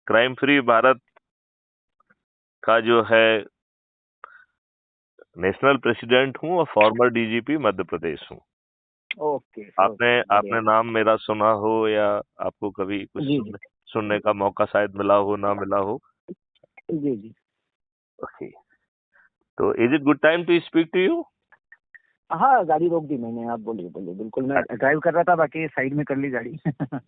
Crime free Bharat का जो है नेशनल प्रेसिडेंट हूँ और फॉर्मर डीजीपी मध्य प्रदेश हूँ। ओके आपने ओके, आपने बढ़िया। नाम मेरा सुना हो या आपको कभी कुछ जी जी सुनने का मौका शायद मिला हो, ना मिला हो। जी जी। ओके, तो is it good time to speak to you? हाँ, गाड़ी रोक दी मैंने, आप बोलिए बोलिए। बिल्कुल, मैं ड्राइव कर रहा था, बाकी साइड में कर ली गाड़ी।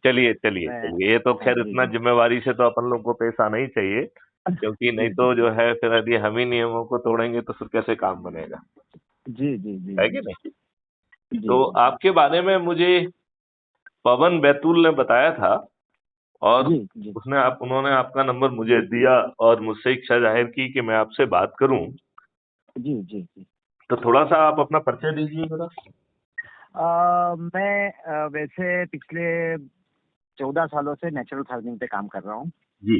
चलिए चलिए मैं चलिए, ये तो हाँ, खैर जी इतना जी। जिम्मेवारी से तो अपन लोग को पेश आना ही चाहिए, क्योंकि नहीं जी जी तो जो है फिर यदि हम ही नियमों को तोड़ेंगे तो फिर कैसे काम बनेगा, जी जी जी है जी कि नहीं? जी तो जी आपके बारे में मुझे पवन बैतूल ने बताया था, और जी जी उन्होंने आपका नंबर मुझे दिया और मुझसे इच्छा जाहिर की कि मैं आपसे बात करूं। जी जी जी। तो थोड़ा सा आप अपना परिचय दीजिए जरा। मैं वैसे पिछले 14 सालों से नेचुरल फार्मिंग पे काम कर रहा हूँ। जी।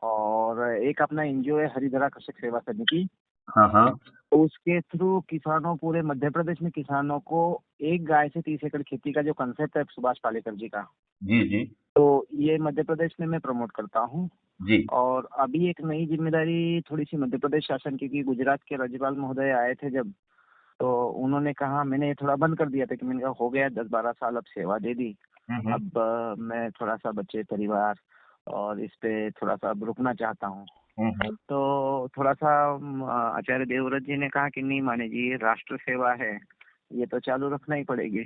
और एक अपना एनजीओ है, हरिधरा कृषक सेवा समिति। हाँ हाँ। तो उसके थ्रू किसानों, पूरे मध्य प्रदेश में किसानों को एक गाय से 30 एकड़ खेती का जो कंसेप्ट है सुभाष पालेकर जी का, जी जी तो ये मध्य प्रदेश में मैं प्रमोट करता हूँ। जी। और अभी एक नई जिम्मेदारी थोड़ी सी मध्य प्रदेश शासन की, कि गुजरात के राज्यपाल महोदय आए थे जब, तो उन्होंने कहा, मैंने ये थोड़ा बंद कर दिया था कि मैंने कहा हो गया 10-12 साल, अब सेवा दे दी। हम्म। अब मैं थोड़ा सा बच्चे, परिवार और इस पे थोड़ा सा अब रुकना चाहता हूँ। हम्म। तो थोड़ा सा आचार्य देवव्रत जी ने कहा कि नहीं माने जी, ये राष्ट्र सेवा है, ये तो चालू रखना ही पड़ेगी।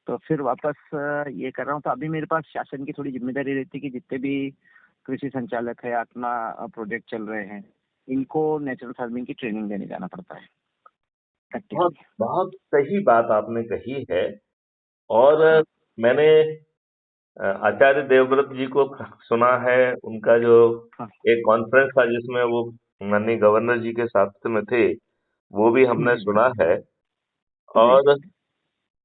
तो फिर वापस ये कर रहा हूँ। तो अभी मेरे पास शासन की थोड़ी जिम्मेदारी रहती है कि जितने भी कृषि संचालक है, अपना प्रोजेक्ट चल रहे हैं, इनको नेचुरल फार्मिंग की ट्रेनिंग देने जाना पड़ता है बहुत प्रैक्टिकली। बहुत सही बात आपने कही है। और हाँ मैंने आचार्य देवव्रत जी को सुना है, उनका जो हाँ। एक कॉन्फ्रेंस था जिसमें वो माननीय गवर्नर जी के साथ में थे, वो भी हमने जी जी सुना है। जी और जी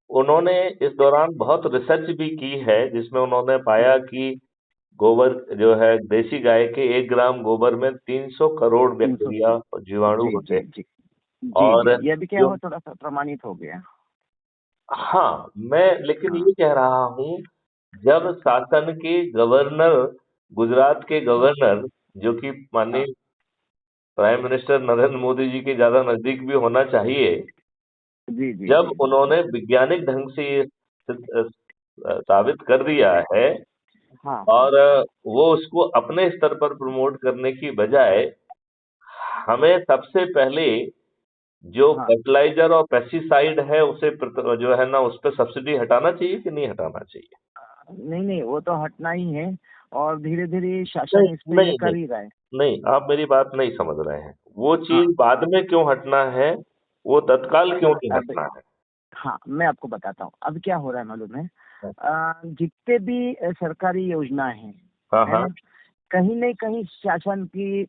उन्होंने इस दौरान बहुत रिसर्च भी की है, जिसमें उन्होंने पाया कि गोबर जो है, देसी गाय के 1 ग्राम गोबर में 300 करोड़ 300। बैक्टीरिया और जीवाणु जी होते जी हैं। जी जी और जी, ये अभी क्या जो हो, थोड़ा सा प्रमाणित हो गया। हाँ, मैं लेकिन हाँ ये कह रहा हूँ, जब शासन के गवर्नर, गुजरात के हाँ गवर्नर, जो कि हाँ। माननीय प्राइम मिनिस्टर नरेंद्र मोदी जी के ज्यादा नजदीक भी होना चाहिए, जी जी जब जी उन्होंने वैज्ञानिक ढंग से ये साबित कर दिया है, हाँ हाँ और हाँ वो उसको अपने स्तर पर प्रमोट करने की बजाय हमें सबसे पहले जो हाँ। फर्टिलाइजर और पेस्टिसाइड है उसे जो है ना, उस पर सब्सिडी हटाना चाहिए कि नहीं हटाना चाहिए? नहीं नहीं, वो तो हटना ही है। और धीरे धीरे नहीं शासन इस पे ये नहीं नहीं कर ही रहा है। नहीं, आप मेरी बात नहीं समझ रहे हैं। वो हाँ। चीज बाद में क्यों हटना है, वो तत्काल क्यों नहीं अब हटना है? हाँ, मैं आपको बताता हूँ अब क्या हो रहा है मालूम है। जितने भी सरकारी योजनाएं हैं, हाँ है हाँ। ना, कहीं न कहीं शासन की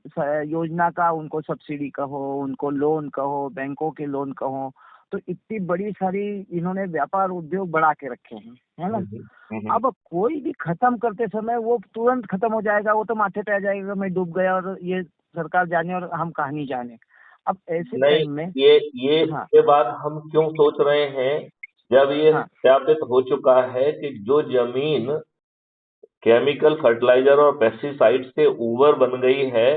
योजना का, उनको सब्सिडी कहो, उनको लोन कहो, बैंकों के लोन कहो, तो इतनी बड़ी सारी इन्होंने व्यापार उद्योग बढ़ा के रखे हैं, है ना। हम्म। अब कोई भी खत्म करते समय वो तुरंत खत्म हो जाएगा, वो तो माथे पे आ जाएगा, मैं डूब गया और ये सरकार जाने और हम कहानी जाने। अब ऐसे नहीं, टाइम में हाँ ये बात हम क्यों सोच रहे हैं, जब ये हाँ सत्यापित हो चुका है कि जो जमीन केमिकल फर्टिलाइजर और पेस्टिसाइड से उर्वर बन गई है,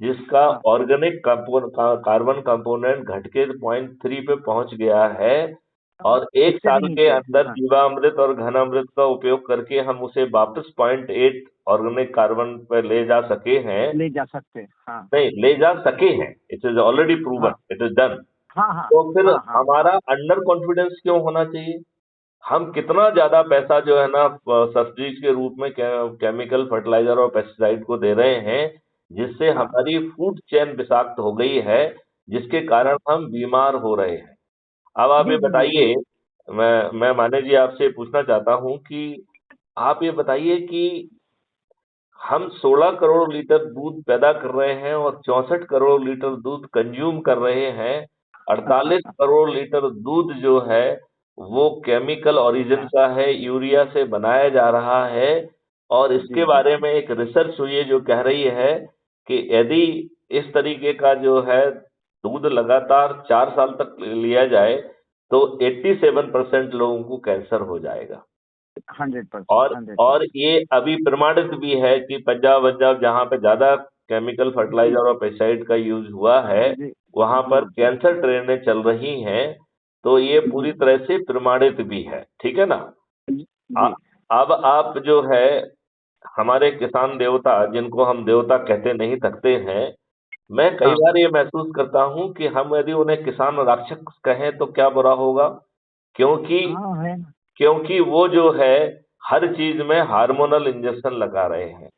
जिसका हाँ ऑर्गेनिक कार्बन कंपोनेंट घट के 0.3 पे पहुंच गया है, और एक उससे भी साल के नीचे है। अंदर हाँ, जीवामृत और घनामृत का उपयोग करके हम उसे वापस 0.8 ऑर्गेनिक कार्बन पर ले जा सके हैं। ले जा सकते हैं। हाँ नहीं, ले जा सके हैं, इट इज ऑलरेडी प्रूवन, हाँ इट इज डन। हाँ हाँ तो फिर हाँ हाँ हाँ हमारा अंडर कॉन्फिडेंस क्यों होना चाहिए? हम कितना ज्यादा पैसा जो है ना सब्सिडी के रूप में केमिकल फर्टिलाइजर और पेस्टिसाइड को दे रहे हैं, जिससे हाँ हमारी फूड चेन विषाक्त हो गई है, जिसके कारण हाँ। हम बीमार हो रहे हैं। अब आप जी ये जी जी जी। बताइए, मैं माने जी आपसे पूछना चाहता हूं कि आप ये बताइए कि हम 16 करोड़ लीटर दूध पैदा कर रहे हैं और 64 करोड़ लीटर दूध कंज्यूम कर रहे हैं। 48 करोड़ लीटर दूध जो है वो केमिकल ओरिजिन हाँ। का है, यूरिया से बनाया जा रहा है। और जी इसके जी बारे में एक रिसर्च हुई है जो कह रही है कि यदि इस तरीके का जो है दूध लगातार 4 साल तक लिया जाए, तो 87% लोगों को कैंसर हो जाएगा। 100%, 100%। और ये अभी प्रमाणित भी है कि पंजाब पंजाब जहाँ पे ज्यादा केमिकल जी फर्टिलाइजर और पेस्टिसाइड का यूज हुआ है, जी वहां जी पर जी कैंसर ट्रेनें चल रही हैं। तो ये जी पूरी तरह से प्रमाणित भी है, ठीक है ना। जी आ, जी। अब आप जो है हमारे किसान देवता, जिनको हम देवता कहते नहीं सकते हैं, मैं कई हाँ बार ये महसूस करता हूं कि हम यदि उन्हें किसान राक्षस कहें तो क्या बुरा होगा। क्योंकि हाँ है ना। क्योंकि वो जो है हर चीज में हार्मोनल इंजेक्शन लगा रहे हैं।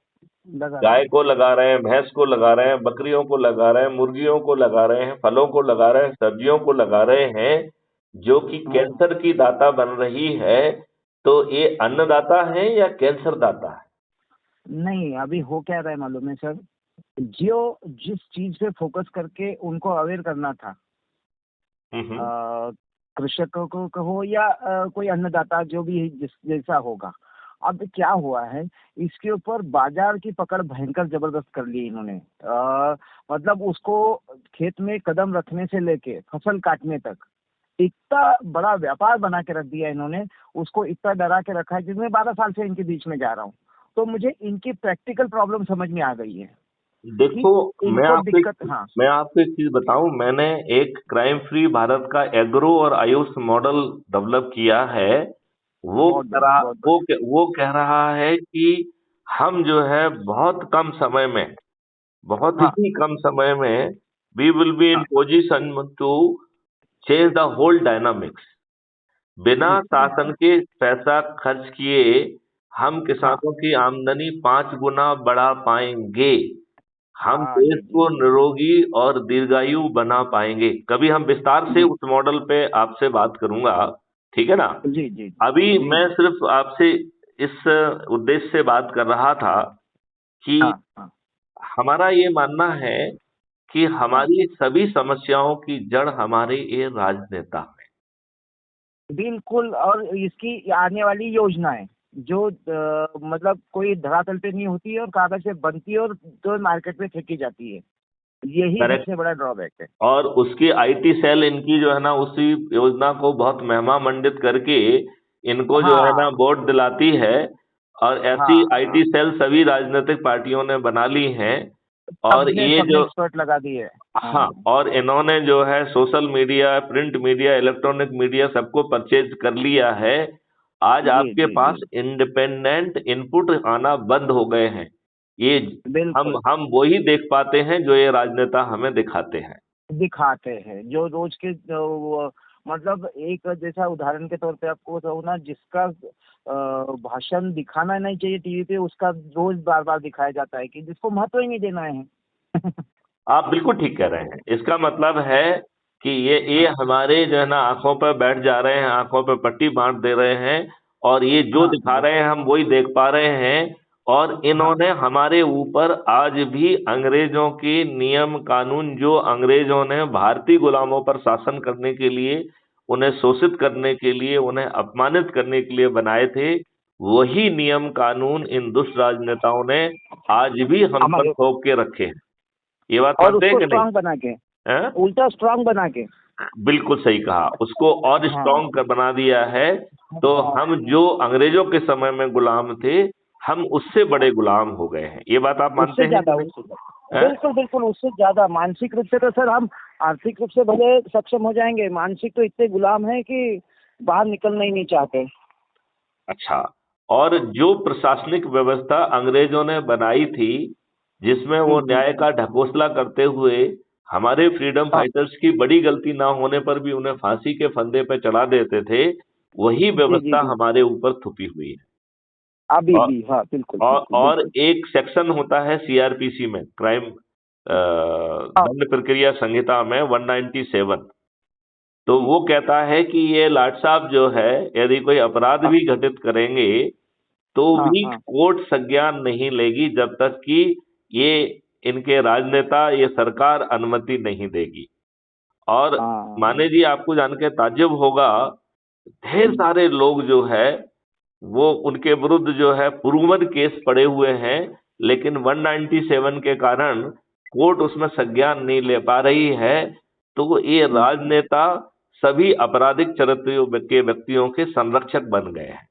लगा रहे गाय हैं। को लगा रहे हैं, भैंस को लगा रहे हैं, बकरियों को लगा रहे हैं, मुर्गियों को लगा रहे हैं, फलों को लगा रहे हैं, सब्जियों को लगा रहे हैं, जो कि हाँ कैंसर की दाता बन रही है। तो ये अन्नदाता है या कैंसर दाता है? नहीं, अभी हो क्या रहा है मालूम है सर, जो जिस चीज पे फोकस करके उनको अवेयर करना था, हम्म। अ, कृषकों को कहो या कोई अन्नदाता जो भी जिस जैसा होगा, अब क्या हुआ है, इसके ऊपर बाजार की पकड़ भयंकर जबरदस्त कर ली इन्होंने। मतलब उसको खेत में कदम रखने से लेके फसल काटने तक इतना बड़ा व्यापार बना के रख दिया इन्होंने। उसको इतना डरा के रखा है, जिसमें 12 साल से इनके बीच में जा रहा हूँ। तो मुझे इनकी प्रैक्टिकल प्रॉब्लम समझ में आ गई है कि देखो, मैं इनको आपको दिक्कत। एक हाँ मैं आपको एक चीज बताऊं। मैंने एक क्राइम फ्री भारत का एग्रो और आयुष मॉडल डेवलप किया है। बहुत बढ़िया, बहुत बढ़िया। वो कह रहा है कि हम जो है बहुत हाँ ही कम समय में वी विल बी इन हाँ position to change the whole dynamics. बिना जी जी शासन के पैसा खर्च किए हम हाँ किसानों की आमदनी 5 गुना बढ़ा पाएंगे। हम हाँ देश जी जी को जी निरोगी और दीर्घायु बना पाएंगे। कभी हम विस्तार से जी उस मॉडल पे आपसे बात करूंगा, ठीक है ना। जी जी अभी जी मैं जी। सिर्फ आपसे इस उद्देश्य से बात कर रहा था कि हाँ हाँ हमारा ये मानना है कि हाँ हमारी सभी समस्याओं की जड़ हमारे ये राजनेता हैं। बिल्कुल। और इसकी आने वाली योजनाएं जो मतलब कोई धरातल पे नहीं होती है और कागज से बनती है और तो मार्केट में फेंकी जाती है, यही करेक्ट। सबसे बड़ा ड्रॉबैक है। और उसकी आईटी सेल इनकी जो है ना, उसी योजना को बहुत महिमा मंडित करके इनको जो है ना हाँ वोट दिलाती है। और ऐसी हाँ हाँ। आईटी सेल सभी राजनीतिक पार्टियों ने बना ली हैं। और सबने ये सबने जो एक्सपर्ट लगा दिए। हाँ हाँ, और इन्होंने जो है social media, print media, electronic media सबको परचेज कर लिया है। आज जी आपके जी जी। पास इंडिपेंडेंट इनपुट आना बंद हो गए हैं। ये बिल्कुल। हम वही देख पाते हैं जो ये राजनेता हमें दिखाते हैं। दिखाते हैं जो रोज के मतलब एक जैसा उदाहरण के तौर पे आपको बताऊँ ना, जिसका भाषण दिखाना नहीं चाहिए टीवी पे, उसका रोज बार बार दिखाया जाता है कि जिसको महत्व ही नहीं देना है। आप बिल्कुल ठीक कह रहे हैं। इसका मतलब है कि ये हाँ हमारे जो है ना आंखों पर बैठ जा रहे हैं, आंखों पर पट्टी बांध दे रहे हैं। और ये जो हाँ दिखा रहे हैं हम वही देख पा रहे हैं। और हाँ इन्होंने हमारे ऊपर आज भी अंग्रेजों की नियम कानून, जो अंग्रेजों ने भारतीय गुलामों पर शासन करने के लिए, उन्हें शोषित करने के लिए, उन्हें अपमानित करने के लिए बनाए थे, वही नियम कानून इन दुष्ट राजनेताओं ने आज भी हम पर हमारे, थोप के रखे हैं। ये बात और मानते हैं उसको कि नहीं? स्ट्रांग बना के, हैं? उल्टा स्ट्रांग बना के। बिल्कुल सही कहा। उसको और हाँ स्ट्रॉन्ग कर बना दिया है। तो हाँ हम हाँ। जो अंग्रेजों के समय में गुलाम थे, हम उससे बड़े गुलाम हो गए हैं। ये बात आप मानते उससे हैं कि ज्यादा, नहीं? उससे ज्यादा, हैं? बिल्कुल बिल्कुल उससे ज्यादा। मानसिक रूप से तो सर हम आर्थिक रूप से भले सक्षम हो जाएंगे, मानसिक तो इतने गुलाम है कि बाहर निकलना ही नहीं चाहते। अच्छा। और जो प्रशासनिक व्यवस्था अंग्रेजों ने बनाई थी, जिसमें वो न्याय हम्म। का ढकोसला करते हुए हमारे फ्रीडम हाँ फाइटर्स की बड़ी गलती ना होने पर भी उन्हें फांसी के फंदे पे चढ़ा देते थे, वही जी जी व्यवस्था जी। हमारे ऊपर थुपी हुई है। अभी और भी हाँ, बिल्कुल और बिल्कुल और बिल्कुल। एक सेक्शन होता है सीआरपीसी में, क्राइम हाँ दंड प्रक्रिया संहिता में 197। तो वो कहता है कि ये लाट साहब जो है, यदि कोई अपराध हाँ भी घटित करेंगे तो हाँ भी हाँ कोर्ट संज्ञान नहीं लेगी जब तक कि ये इनके राजनेता, ये सरकार अनुमति नहीं देगी। और हाँ। माने जी, आपको जान के ताज्जुब होगा, ढेर सारे लोग जो है वो उनके विरुद्ध जो है प्रूवन केस पड़े हुए हैं, लेकिन 197 के कारण कोर्ट उसमें संज्ञान नहीं ले पा रही है। तो ये हम्म। राजनेता सभी आपराधिक चरित्रों के व्यक्तियों के संरक्षक बन गए हैं।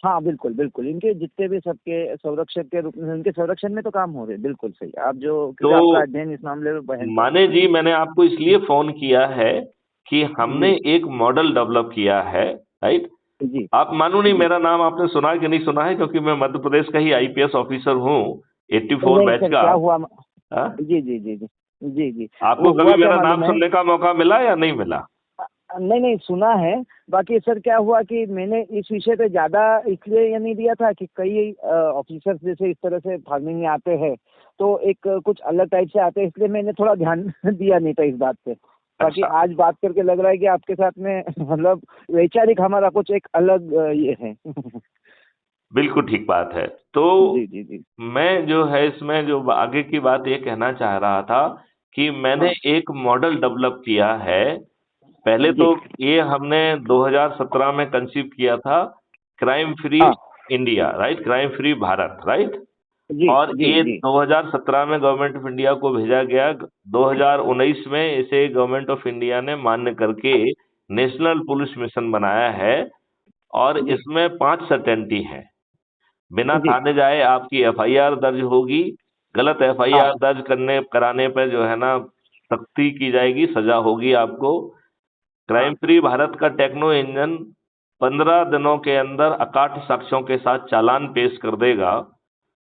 हाँ बिल्कुल बिल्कुल, इनके जितने भी सबके संरक्षक के रूप में, उनके संरक्षण में तो काम हो रहे, बिल्कुल सही आप जो, तो क्योंकि आपका अध्ययन इस मामले में बहन का है। माने जी, मैंने आपको इसलिए फोन किया है कि हमने जी एक मॉडल डेवलप किया है, राइट। जी आप मानो नहीं, जी। मेरा नाम आपने सुना है कि नहीं सुना है, क्योंकि मैं मध्य प्रदेश का ही आईपीएस ऑफिसर हूँ, 84 नहीं बैच सर, का। क्या हुआ, हाँ? जी जी जी जी जी जी। आपको वो कभी हुआ क्या मेरा नाम मालूम है, सुनने का मौका मिला या नहीं मिला? नहीं नहीं सुना है। बाकी सर क्या हुआ कि मैंने इस विषय पे ज्यादा इसलिए ये नहीं दिया था कि कई ऑफिसर्स जैसे इस तरह से फार्मिंग में आते हैं तो एक कुछ अलग टाइप से आते हैं, इसलिए मैंने थोड़ा ध्यान दिया नहीं था इस बात पे। बाकी अच्छा, आज बात करके लग रहा है कि आपके साथ में मतलब वैचारिक हमारा कुछ एक अलग ये है। बिल्कुल ठीक बात है। तो जी जी जी। मैं जो है इसमें जो आगे की बात ये कहना चाह रहा था कि मैंने हाँ एक मॉडल डेवलप किया है। पहले जी। तो ये हमने 2017 में कंसीव किया था, क्राइम फ्री हाँ India, right, crime free Bharat, right. जी और जी ये जी 2017 में गवर्नमेंट ऑफ इंडिया को भेजा गया। 2019 में इसे गवर्नमेंट ऑफ इंडिया ने मान्य करके नेशनल पुलिस मिशन बनाया है। और जी इसमें 5 सर्टेनिटी है। बिना जी। थाने जाए आपकी एफआईआर दर्ज होगी। गलत हाँ एफआईआर दर्ज करने कराने पर जो है ना, सख्ती की जाएगी, सजा होगी आपको। क्राइम हाँ फ्री भारत का टेक्नो इंजन 15 दिनों के अंदर अकाट साक्ष्यों के साथ चालान पेश कर देगा।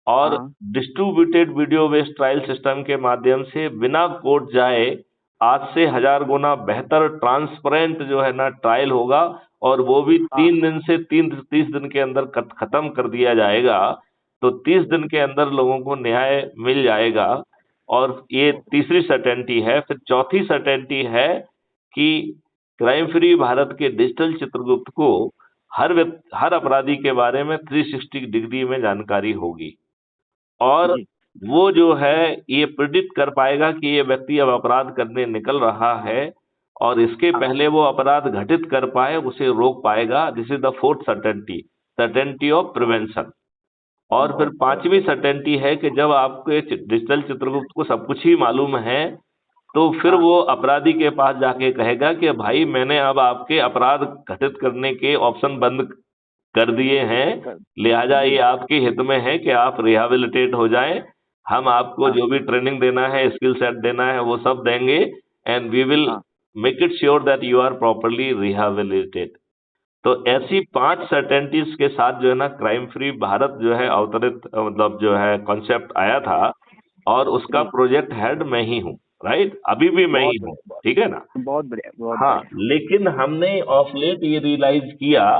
और हाँ distributed video based trial system के माध्यम से बिना कोर्ट जाए आज से 1000 गुना बेहतर ट्रांसपेरेंट जो है ना ट्रायल होगा। और वो भी हाँ 3 दिन से 30 दिन के अंदर खत्म कर दिया जाएगा। तो 30 दिन के अंदर लोगों को न्याय मिल जाएगा। और ये तीसरी सर्टेनिटी है। फिर चौथी सर्टेनिटी है कि क्राइम फ्री भारत के डिजिटल चित्रगुप्त को हर अपराधी के बारे में 360 डिग्री में जानकारी होगी। और जी वो जो है ये प्रिडिक्ट कर पाएगा कि ये व्यक्ति अब अपराध करने निकल रहा है। और इसके हाँ पहले वो अपराध घटित कर पाए, उसे रोक पाएगा। This is the fourth certainty, certainty of prevention. और फिर बहुत बहुत पांचवी बढ़िया। सर्टेनिटी है कि जब आपको ये डिजिटल चित्रगुप्त को सब कुछ ही मालूम है, तो फिर हाँ वो अपराधी के पास जाके कहेगा कि भाई मैंने अब आपके अपराध घटित करने के ऑप्शन बंद कर दिए हैं। कर, लिहाजा जी ये आपके हित में है कि आप रिहेबिलिटेट हो जाएं। हम आपको हाँ जो भी ट्रेनिंग देना है, स्किल सेट देना है, वो सब देंगे। एंड वी विल हाँ make it sure that you are properly rehabilitated. तो ऐसी 5 सर्टेनिटीज के साथ जो है ना, क्राइम फ्री भारत जो है अवतरित, मतलब जो है कॉन्सेप्ट आया था। और उसका जी। प्रोजेक्ट हेड मैं ही हूँ, राइट, अभी भी मैं ही बहुत हूँ। बढ़िया, बहुत ठीक है ना। बहुत बढ़िया, बहुत हाँ, बढ़िया। लेकिन हमने ऑफ लेट ये रियलाइज किया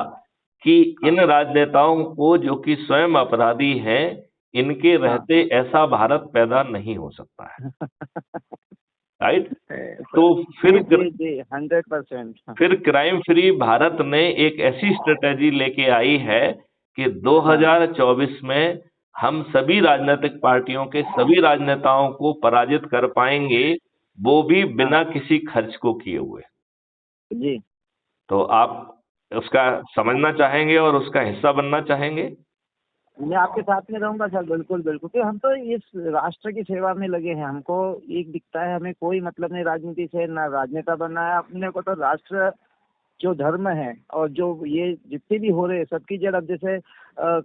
कि इन हाँ राजनेताओं को, जो कि स्वयं अपराधी हैं, इनके हाँ। रहते ऐसा भारत पैदा नहीं हो सकता है, राइट। तो जी जी जी 100%। फिर क्राइम फ्री भारत ने एक ऐसी स्ट्रेटेजी लेके आई है कि हाँ 2024 में हम सभी राजनीतिक पार्टियों के सभी राजनेताओं को पराजित कर पाएंगे, वो भी हाँ बिना किसी खर्च को किए हुए। जी। तो आप उसका समझना चाहेंगे और उसका हिस्सा बनना चाहेंगे? मैं आपके साथ में रहूंगा सर, बिल्कुल बिल्कुल, क्योंकि हम तो इस राष्ट्र की सेवा में लगे हैं। हमको एक दिखता है, हमें कोई मतलब नहीं राजनीति से, ना राजनेता बनना है अपने को। तो राष्ट्र जो धर्म है और जो ये जितने भी हो रहे हैं सबकी जड़, अब जैसे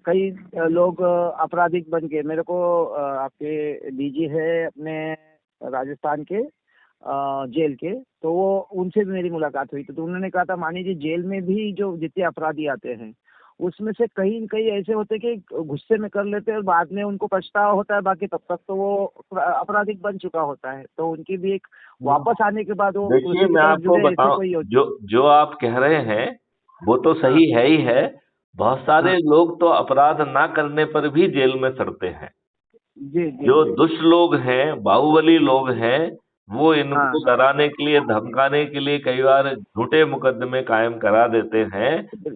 कई लोग आपराधिक बन के मेरे को आपके डीजी है अपने राजस्थान के जेल के, तो वो उनसे भी मेरी मुलाकात हुई। तो उन्होंने कहा था, मानी जी जेल में भी जो जितने अपराधी आते हैं उसमें से कई कई ऐसे होते हैं कि गुस्से में कर लेते हैं और बाद में उनको पछतावा होता है। बाकी तब तक तो वो आपराधिक बन चुका होता है, तो उनकी भी एक वापस आने के बाद वो देखिए, उसी की मैं तरफ आपको जुड़े, ऐसे बताऊं, कोई हो। जो जो आप कह रहे हैं वो तो हाँ सही है ही है। बहुत सारे हाँ। लोग तो अपराध ना करने पर भी जेल में सड़ते हैं। जी जी जो जी। दुष्ट लोग हैं, बाहुबली लोग हैं, वो हाँ इनको हाँ। डराने के लिए, धमकाने के लिए कई बार झूठे मुकदमे कायम करा देते हैं।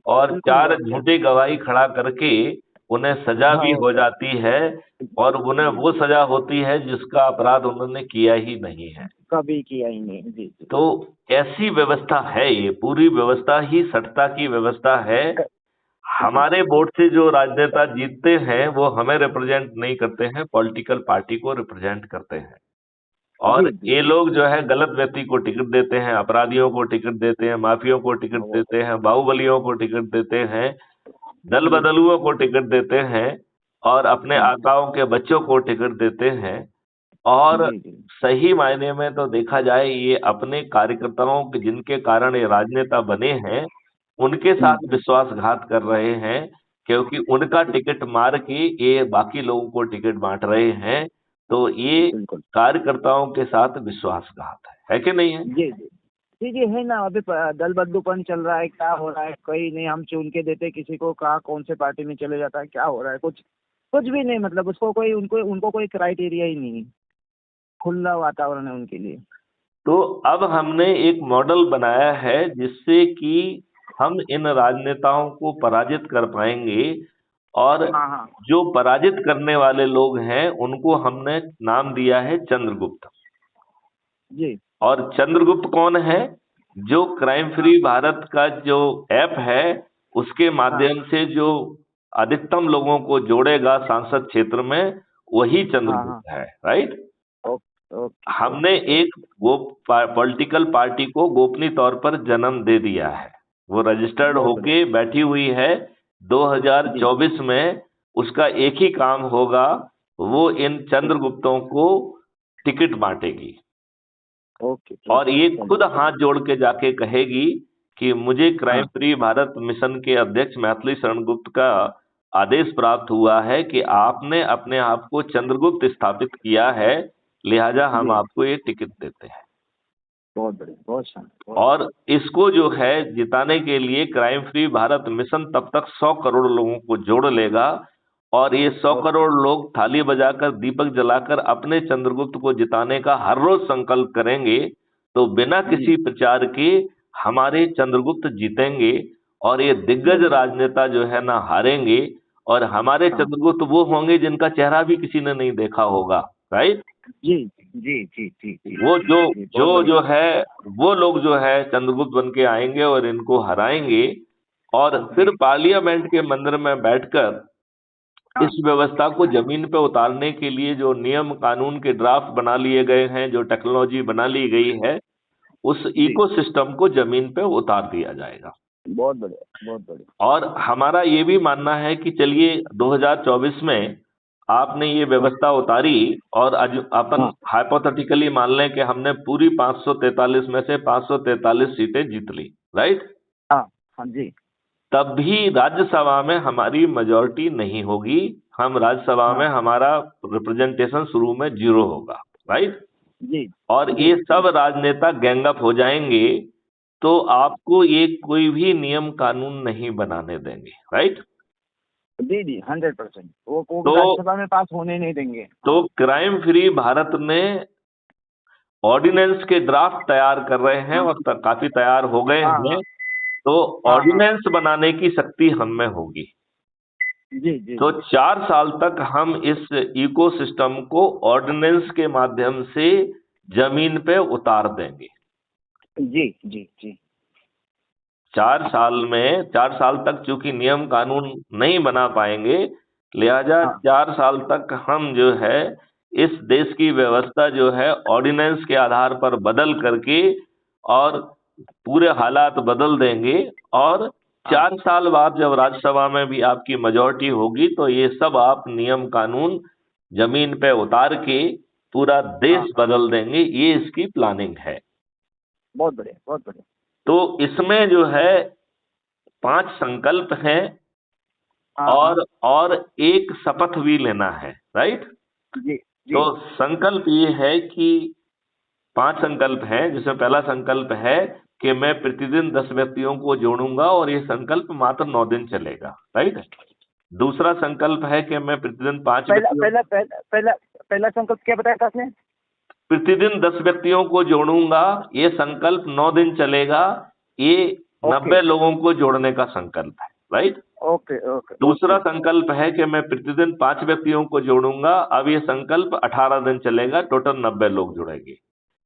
और बिल्कुल चार बहुत बढ़िया। झूठी गवाही खड़ा करके उन्हें सजा हाँ भी वो हो सर। जाती है। और उन्हें जी वो सजा होती है जिसका अपराध उन्होंने किया ही नहीं है। कभी किया ही नहीं। जी जी। तो ऐसी व्यवस्था है, ये पूरी व्यवस्था ही सत्ता की व्यवस्था है। जी हमारे वोट से जो राजनेता जीतते हैं वो हमें रिप्रेजेंट नहीं करते हैं, पॉलिटिकल पार्टी को रिप्रेजेंट करते हैं। और जी जी ये जी। लोग जो है गलत व्यक्ति को टिकट देते हैं, अपराधियों को टिकट देते हैं, माफियों को टिकट हाँ, वो देते हैं, बाहुबलियों को टिकट देते हैं। दल जी बदलुओं को टिकट देते हैं और अपने हाँ आकाओं के बच्चों को टिकट देते हैं। और जी जी सही मायने में तो देखा जाए ये अपने कार्यकर्ताओं के जिनके कारण ये राजनेता बने हैं उनके साथ हम्म, विश्वासघात कर रहे हैं, क्योंकि उनका टिकट मार के ये बाकी लोगों को टिकट बांट रहे हैं। तो ये बिल्कुल कार्यकर्ताओं के साथ विश्वासघात है कि नहीं है? जी जी जी जी है ना। अभी दल बदलूपन चल रहा है, क्या हो रहा है कोई नहीं, हम चुन के देते किसी को, कहा कौन से पार्टी में चले जाता है, क्या हो रहा है, कुछ कुछ भी नहीं, मतलब उसको कोई उनको उनको कोई क्राइटेरिया ही नहीं है, खुला वातावरण है उनके लिए। तो अब हमने एक मॉडल बनाया है जिससे कि हम इन राजनेताओं को पराजित कर पाएंगे। और हाँ हाँ जो पराजित करने वाले लोग हैं उनको हमने नाम दिया है चंद्रगुप्त। जी और चंद्रगुप्त कौन है? जो क्राइम हाँ फ्री भारत का जो ऐप है उसके हाँ माध्यम से जो अधिकतम लोगों को जोड़ेगा सांसद क्षेत्र में, वही हाँ हाँ चंद्रगुप्त है। राइट। ओके ओके हमने ओके एक ओके पॉलिटिकल पार्टी को गोपनीय तौर पर जन्म दे दिया है। वो रजिस्टर्ड बहुत बढ़िया होके बैठी हुई है। जी 2024 में उसका एक ही काम होगा, वो इन चंद्रगुप्तों को टिकट बांटेगी। ओके और ओके ये खुद चलिए हाथ चलिए जोड़ के जाके कहेगी कि मुझे क्राइम हाँ फ्री भारत मिशन के अध्यक्ष मैथिली शरण गुप्त का आदेश प्राप्त हुआ है कि आपने अपने आप को चंद्रगुप्त स्थापित किया है, लिहाजा हम जी आपको ये टिकट देते हैं। बहुत बढ़िया बहुत शानदार बहुत और इसको जो है जिताने के लिए क्राइम फ्री भारत मिशन तब तक 100 करोड़ लोगों को जोड़ लेगा। और ये 100 ओके करोड़ लोग थाली बजाकर दीपक जलाकर अपने चंद्रगुप्त को जिताने का हर रोज संकल्प करेंगे। तो बिना जी किसी प्रचार के हमारे चंद्रगुप्त जीतेंगे। और ये दिग्गज बहुत बढ़िया राजनेता जो है ना हारेंगे। और हमारे हाँ चंद्रगुप्त वो होंगे जिनका चेहरा भी किसी ने नहीं देखा होगा। राइट। जी जी जी जी जी वो जो जी बहुत जो बढ़िया जो है वो लोग जो है चंद्रगुप्त बन के आएंगे और इनको हराएंगे। और फिर जी पार्लियामेंट के मंदिर में बैठकर हाँ इस व्यवस्था को जमीन पे उतारने के लिए जो नियम कानून के ड्राफ्ट बना लिए गए हैं, जो टेक्नोलॉजी बना ली गई है, उस जी इकोसिस्टम को जमीन पे उतार दिया जाएगा। बहुत बढ़िया बहुत बढ़िया और हमारा ये भी मानना है कि चलिए 2024 में आपने ये हाँ व्यवस्था उतारी और आज अपन हाँ हाइपोथेटिकली मान लें कि हमने पूरी 543 में से 543 सीटें जीत ली। राइट। हाँ हाँ जी तब भी राज्यसभा में हमारी मेजोरिटी नहीं होगी। हम राज्यसभा में हाँ हमारा रिप्रेजेंटेशन शुरू में 0 होगा। राइट। जी और जी ये जी सब राजनेता गैंगअप हो जाएंगे। तो आपको ये कोई भी नियम कानून नहीं बनाने देंगे। राइट। जी जी 100%, वो तो राज्यसभा में पास होने नहीं देंगे। तो हाँ क्राइम फ्री भारत ने ऑर्डिनेंस के ड्राफ्ट तैयार कर रहे हैं और काफी तैयार हो गए हाँ हैं। हाँ तो हाँ हाँ ऑर्डिनेंस बनाने की शक्ति हम में होगी। जी जी तो जी 4 साल तक हम इस इकोसिस्टम को ऑर्डिनेंस के माध्यम से जमीन पे उतार देंगे। जी जी जी 4 साल तक चूंकि नियम कानून नहीं बना पाएंगे, लिहाजा हाँ 4 साल तक हम जो है इस देश की व्यवस्था जो है ऑर्डिनेंस के आधार पर बदल करके और पूरे हालात बदल देंगे। और हाँ 4 साल बाद जब राज्यसभा में भी आपकी मेजोरिटी होगी तो ये सब आप नियम कानून जमीन पे उतार के पूरा हाँ देश हाँ बदल देंगे। ये इसकी प्लानिंग है। बहुत बढ़िया बहुत बढ़िया तो इसमें जो है 5 संकल्प हैं। हाँ हाँ और एक शपथ भी लेना है। राइट। जी तो जी संकल्प ये है कि 5 संकल्प हैं जिसमें पहला संकल्प है कि मैं प्रतिदिन 10 व्यक्तियों को जोड़ूंगा और ये संकल्प मात्र 9 दिन चलेगा। राइट। दूसरा संकल्प है कि मैं प्रतिदिन 5 पहला व्यक्तियों पहला पहला पहला पहला संकल्प क्या बताया था आपने? प्रतिदिन 10 व्यक्तियों को जोड़ूंगा। ये संकल्प 9 दिन चलेगा। ये ओके 90 लोगों को जोड़ने का संकल्प है। राइट। ओके ओके दूसरा ओके संकल्प है कि मैं प्रतिदिन 5 व्यक्तियों को जोड़ूंगा। अब ये संकल्प 18 दिन चलेगा, टोटल 90 लोग जुड़ेंगे।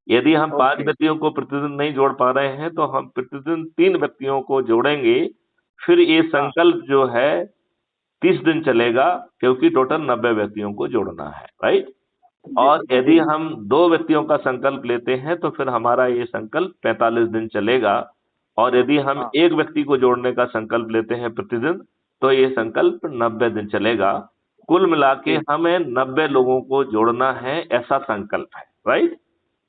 यदि हम 5 ओके व्यक्तियों को प्रतिदिन नहीं जोड़ पा रहे हैं तो हम प्रतिदिन 3 व्यक्तियों को जोड़ेंगे। फिर ये हाँ संकल्प जो है 30 दिन चलेगा, क्योंकि टोटल 90 व्यक्तियों को जोड़ना है। राइट। जी और जी यदि हम 2 व्यक्तियों का संकल्प लेते हैं तो फिर हमारा ये संकल्प 45 दिन चलेगा। और यदि हम हाँ एक व्यक्ति को जोड़ने का संकल्प लेते हैं प्रतिदिन तो ये संकल्प 90 दिन चलेगा। कुल मिला के ठीक। हमें 90 लोगों को जोड़ना है, ऐसा संकल्प है, राइट।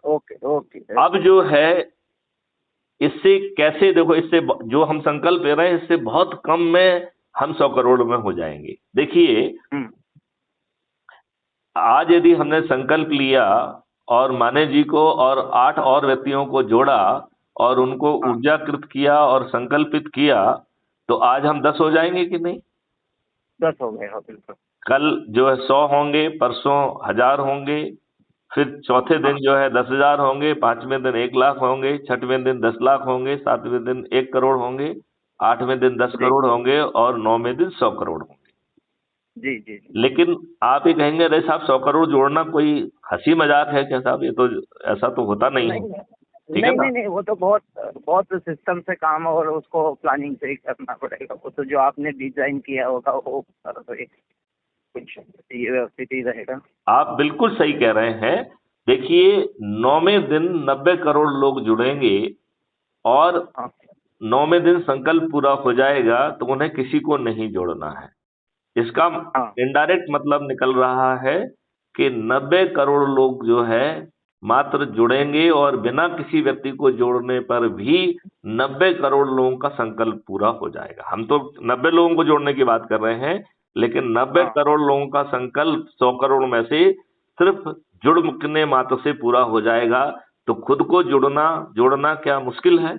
Okay okay. अब जो है इससे कैसे, देखो इससे जो हम संकल्प ले रहे हैं इससे बहुत कम में हम 100 करोड़ में हो जाएंगे। देखिए, हम्म। आज यदि हमने संकल्प लिया और माने जी को और 8 और व्यक्तियों को जोड़ा और उनको हाँ, ऊर्जाकृत किया और संकल्पित किया, तो आज हम 10 हो जाएंगे कि नहीं? 10 हो गए, हाँ बिल्कुल। कल जो है 100 होंगे, परसों 1000 होंगे, फिर चौथे दिन हाँ जो है 10,000 होंगे, पांचवें दिन 1 लाख होंगे, छठवें दिन 10 लाख होंगे, सातवें दिन 1 करोड़ होंगे, आठवें दिन दस जी करोड़ होंगे और नौवें दिन 100 करोड़ होंगे। जी जी जी। लेकिन आप ये कहेंगे अरे साहब 100 करोड़ जोड़ना कोई हंसी मजाक है क्या साहब? ये तो ऐसा तो होता नहीं नहीं है, ठीक है नहीं ना। नहीं नहीं, वो तो बहुत बहुत सिस्टम से काम है और उसको प्लानिंग से ही करना पड़ेगा। वो तो जो आपने डिजाइन किया होगा वो तो एक कुछ ये व्यवस्थित ही रहेगा। आप बिल्कुल सही कह रहे हैं। देखिए, 9वें दिन 90 करोड़ लोग जुड़ेंगे और हाँ 9वें दिन संकल्प पूरा हो जाएगा तो उन्हें किसी को नहीं जोड़ना है। इसका हाँ इनडायरेक्ट मतलब निकल रहा है कि 90 करोड़ लोग जो है मात्र जुड़ेंगे और बिना किसी व्यक्ति को जोड़ने पर भी 90 करोड़ लोगों का संकल्प पूरा हो जाएगा। हम तो 90 लोगों को जोड़ने की बात कर रहे हैं, लेकिन नब्बे हाँ करोड़ लोगों का संकल्प 100 करोड़ में से सिर्फ जुड़ने मात्र से पूरा हो जाएगा। तो खुद को जुड़ना जोड़ना क्या मुश्किल है?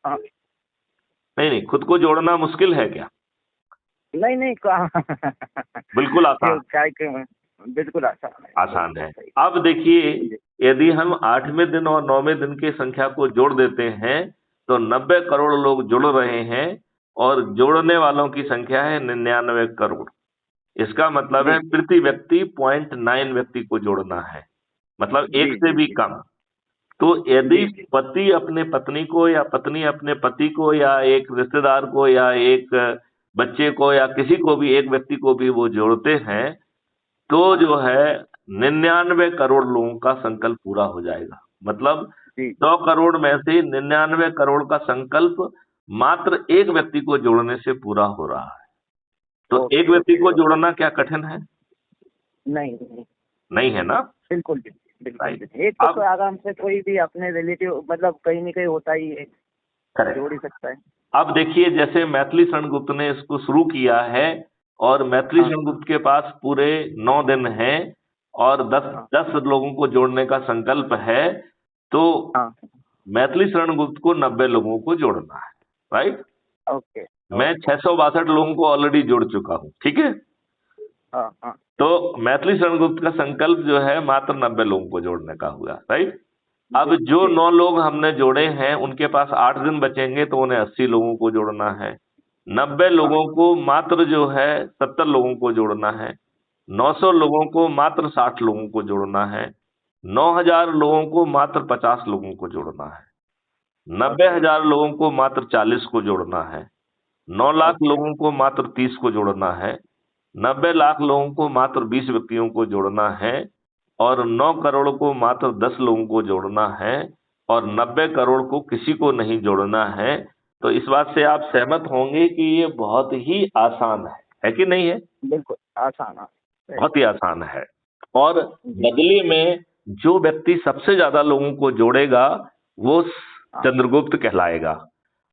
हाँ। नहीं नहीं, खुद को जोड़ना मुश्किल है क्या? नहीं नहीं, कहाँ बिल्कुल आसान। क्या क्यों, बिल्कुल आसान है, आसान बिल्कुल है। सही। अब देखिए, जी। यदि हम 8वें दिन और 9वें दिन की संख्या को जोड़ देते हैं तो 90 करोड़ लोग जुड़ रहे हैं और जोड़ने वालों की संख्या है 99 करोड़। इसका मतलब है जी प्रति व्यक्ति 0.9 व्यक्ति को जोड़ना है, मतलब एक जी से जी भी जी कम। तो यदि जी जी। पति अपने पत्नी को या पत्नी अपने पति को या एक रिश्तेदार को या एक बच्चे को या किसी को भी, एक व्यक्ति को भी वो जोड़ते हैं, तो हाँ जो है 99 करोड़ लोगों का संकल्प पूरा हो जाएगा। मतलब जी 100 करोड़ में से 99 करोड़ का संकल्प मात्र एक व्यक्ति को जोड़ने से पूरा हो रहा है। तो एक ओके व्यक्ति ओके को ओके। जोड़ना क्या कठिन है? नहीं नहीं, नहीं है ना। बिल्कुल बिल्कुल बिल्कुल राइट। बिल्कुल। एक को तो अब आराम से कोई भी अपने रिलेटिव मतलब कहीं न कहीं होता ही है, जोड़ ही करेक्ट। सकता है। अब देखिए, जैसे मैथिली शरण गुप्त ने इसको शुरू किया है और मैथिली हाँ शरण गुप्त के पास पूरे 9 दिन हैं और दस हाँ 10 लोगों को जोड़ने का संकल्प है, तो हाँ। मैथिली शरण गुप्त को 90 लोगों को जोड़ना है, राइट। ओके मैं ओके। 662 लोगों को ऑलरेडी जोड़ चुका हूं, ठीक है। हाँ हाँ। तो मैथिली शरण गुप्त का संकल्प जो है मात्र 90 लोगों को जोड़ने का हुआ, राइट। अब जी जो जी 9 लोग हमने जोड़े हैं उनके पास 8 दिन बचेंगे तो उन्हें 80 लोगों को जोड़ना है। 90 हाँ। लोगों को मात्र जो है 70 लोगों को जोड़ना है। 900 लोगों को मात्र 60 लोगों को जोड़ना है। 9,000 लोगों को मात्र 50 लोगों को जोड़ना है। नब्बे ओके हजार लोगों को मात्र 40 को जोड़ना है। 9 लाख ओके लोगों को मात्र 30 को जोड़ना है। 90 लाख लोगों को मात्र 20 व्यक्तियों को जोड़ना है और 9 करोड़ को मात्र 10 लोगों को जोड़ना है और 90 करोड़ को किसी को नहीं जोड़ना है। तो इस बात से आप सहमत होंगे कि ये बहुत ही आसान है कि नहीं है? बिल्कुल आसान, हाँ सही। बहुत ही आसान है। और जी। बदले में जो व्यक्ति सबसे ज्यादा लोगों को जोड़ेगा वो हाँ चंद्रगुप्त कहलाएगा।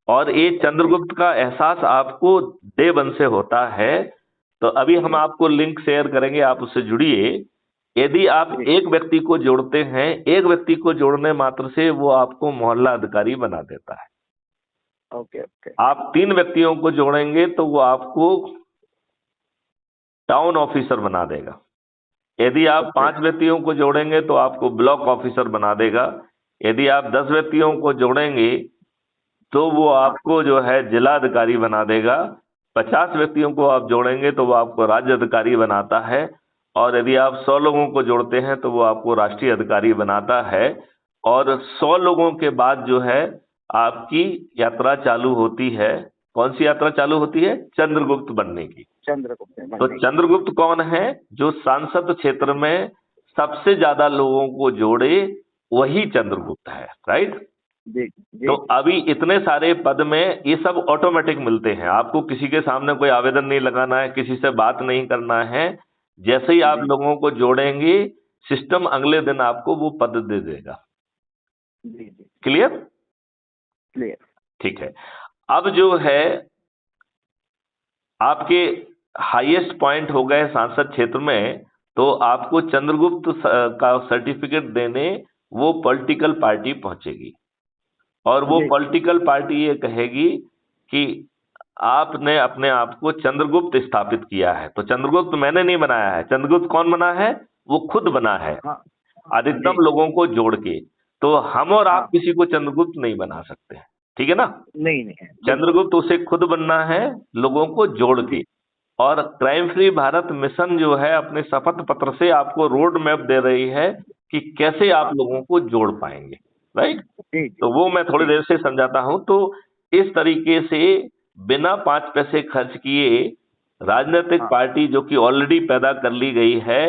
और ये ओके। चंद्रगुप्त का एहसास आपको डे 1 से होता है। तो अभी हम जी आपको लिंक शेयर करेंगे, आप उससे जुड़िए। यदि आप जी। एक व्यक्ति को जोड़ते हैं, एक व्यक्ति को जोड़ने मात्र से वो आपको मोहल्ला अधिकारी बना देता है। Okay okay. आप 3 व्यक्तियों को जोड़ेंगे तो वो आपको टाउन ऑफिसर बना देगा। यदि आप ओके 5 व्यक्तियों को जोड़ेंगे तो आपको ब्लॉक ऑफिसर बना देगा। यदि आप 10 व्यक्तियों को जोड़ेंगे तो वो हाँ आपको जो है जिला अधिकारी बना देगा। 50 व्यक्तियों को आप जोड़ेंगे तो वो आपको राज्य अधिकारी बनाता है। और यदि आप 100 लोगों को जोड़ते हैं तो वो आपको राष्ट्रीय अधिकारी बनाता है। और 100 लोगों के बाद जो है आपकी यात्रा चालू होती है। कौन सी यात्रा चालू होती है? चंद्रगुप्त बनने की। चंद्रगुप्त तो बनने की। चंद्रगुप्त कौन है? जो सांसद क्षेत्र में सबसे ज्यादा लोगों को जोड़े, वही हाँ चंद्रगुप्त है, राइट। जी तो जी अभी इतने सारे पद में ये सब ऑटोमेटिक मिलते हैं, आपको किसी के सामने कोई आवेदन नहीं लगाना है, किसी से बात नहीं करना है। जैसे ही आप जी लोगों को जोड़ेंगे, सिस्टम अगले दिन आपको वो पद दे देगा। जी जी। क्लियर? क्लियर। ठीक है। अब जो है आपके हाईएस्ट पॉइंट हो गए सांसद क्षेत्र में, तो आपको चंद्रगुप्त का सर्टिफिकेट देने वो पॉलिटिकल पार्टी पहुंचेगी, और वो जी पॉलिटिकल पार्टी ये कहेगी कि आपने अपने आप को चंद्रगुप्त स्थापित किया है। तो चंद्रगुप्त मैंने नहीं बनाया है, चंद्रगुप्त कौन बना है? वो खुद बना है, हाँ हाँ जी अधिकतम लोगों को जोड़ के। तो हम और आप हाँ। किसी को चंद्रगुप्त नहीं बना सकते, ठीक है ना? नहीं नहीं, बिल्कुल। चंद्रगुप्त उसे खुद बनना है, लोगों को जोड़ के। जी और क्राइम फ्री भारत मिशन जो है अपने शपथ पत्र से आपको रोड मैप दे रही है कि कैसे आप हाँ लोगों को जोड़ पाएंगे, राइट? जी जी तो वो मैं थोड़ी जी। देर से समझाता हूं। तो इस तरीके से बिना 5 पैसे खर्च किए राजनीतिक हाँ पार्टी जो कि ऑलरेडी पैदा कर ली गई है,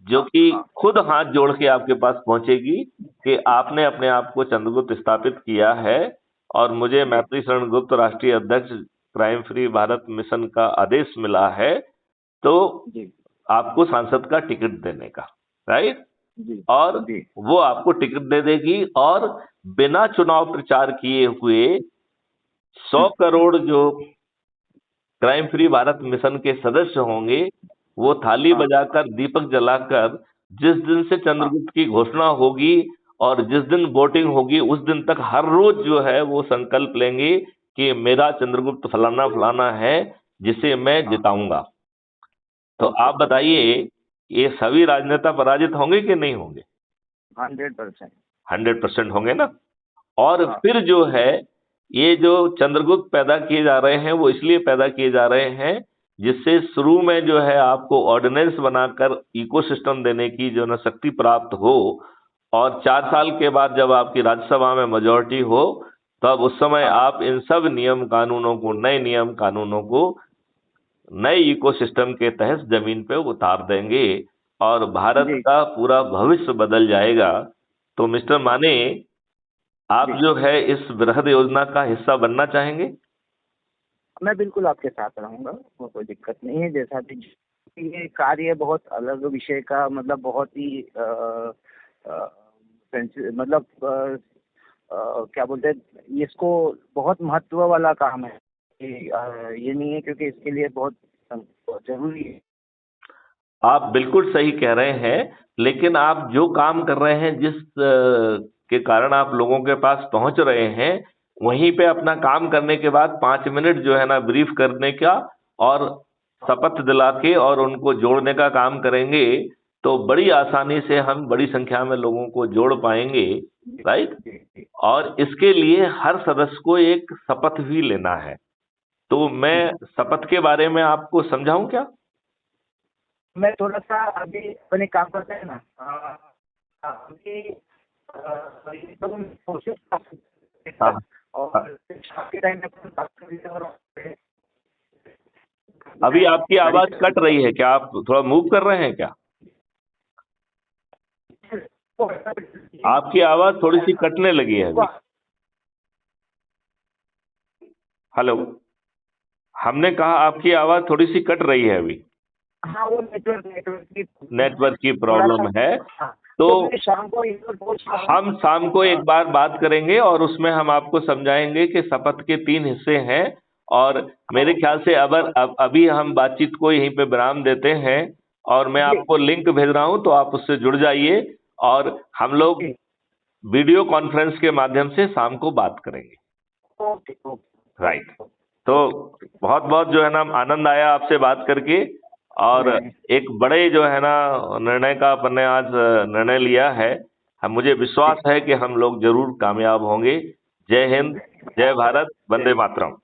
जो हाँ कि हाँ खुद हाथ जोड़ के आपके पास पहुंचेगी कि आपने अपने आप को चंद्रगुप्त स्थापित किया है, और मुझे जी मैत्री शरण गुप्त राष्ट्रीय अध्यक्ष क्राइम फ्री भारत मिशन का आदेश मिला है, तो जी आपको सांसद का टिकट देने का, राइट? जी और जी वो आपको टिकट दे देगी, और बिना चुनाव प्रचार किए हुए 100 करोड़ जो क्राइम फ्री भारत मिशन के सदस्य होंगे, वो थाली हाँ बजाकर दीपक जलाकर जिस दिन से हाँ चंद्रगुप्त की घोषणा होगी और जिस दिन वोटिंग होगी, उस दिन तक हर रोज जो है वो संकल्प लेंगे कि मेरा चंद्रगुप्त फलाना फलाना है, जिसे मैं हाँ। जिताऊंगा। तो ओके। आप बताइए, ये सभी राजनेता पराजित होंगे कि नहीं होंगे? 100%। 100% होंगे ना? और हाँ फिर जो है, ये जो चंद्रगुप्त पैदा किए जा रहे हैं वो इसलिए पैदा किए जा रहे हैं जिससे शुरू में जो है आपको ऑर्डिनेंस बनाकर इकोसिस्टम देने की जो है शक्ति प्राप्त हो, और 4 साल हाँ के बाद जब आपकी राज्यसभा में मेजोरिटी हो, तब उस समय हाँ आप इन सब नियम कानूनों को, नए नियम कानूनों को नए इकोसिस्टम के तहत जमीन पे उतार देंगे, और भारत जी का पूरा भविष्य बदल जाएगा। तो मिस्टर हाँ माने, आप जी। जो है इस बृहद योजना का हिस्सा बनना चाहेंगे? मैं बिल्कुल आपके साथ रहूंगा, वो कोई दिक्कत नहीं है। जैसा भी ये कार्य बहुत अलग विषय का, मतलब बहुत ही मतलब क्या बोलते हैं इसको, बहुत महत्व वाला काम है। ये नहीं है क्योंकि इसके लिए बहुत जरूरी है। आप बिल्कुल सही कह रहे हैं, लेकिन आप जो काम कर रहे हैं, जिस के कारण आप लोगों के पास पहुंच रहे हैं, वहीं पे अपना काम करने के बाद 5 मिनट जो है ना ब्रीफ करने का, और शपथ दिला के और उनको जोड़ने का काम करेंगे, तो बड़ी आसानी से हम बड़ी संख्या में लोगों को जोड़ पाएंगे, जी राइट? जी जी और इसके लिए हर सदस्य को एक शपथ भी लेना है। तो मैं जी। शपथ के बारे में आपको समझाऊं क्या? मैं थोड़ा सा अभी अपने काम करते हैं ना, अभी ये तो मैं कोशिश कर सकते हाँ हैं, हाँ। और शाम के टाइम में अपन बात कर लेते हैं। और अभी मैं आपकी गाड़ी आवाज से कट रही है क्या? आप थोड़ा मूव कर रहे हैं क्या? आपकी आवाज थोड़ी सी कटने लगी है अभी। हेलो? हमने कहा आपकी आवाज थोड़ी सी कट रही है अभी। हाँ, वो नेटवर्क की नेटवर्क की थोड़ा सा। प्रॉब्लम है। हाँ, तो तो मैं शाम को इधर पहुंच रहा हूँ। हम शाम को एक बार बात करेंगे, और उसमें हम आपको समझाएंगे कि शपथ के 3 हिस्से हैं। और मेरे ख्याल से अभी हम बातचीत को यहीं पे विराम देते हैं, और मैं जी आपको लिंक भेज रहा हूं, तो आप उससे जुड़ जाइए, और हम लोग जी। वीडियो कॉन्फ्रेंस के माध्यम से शाम को बात करेंगे, ओके ओके राइट? ओके तो ओके। बहुत बहुत जो है ना आनंद आया आपसे बात करके, और नहीं, एक बड़े जो है ना निर्णय का अपन ने आज निर्णय लिया है। हम, मुझे विश्वास जी। है कि हम लोग जरूर कामयाब होंगे। जय हिंद, जय भारत, वंदे जय मातरम।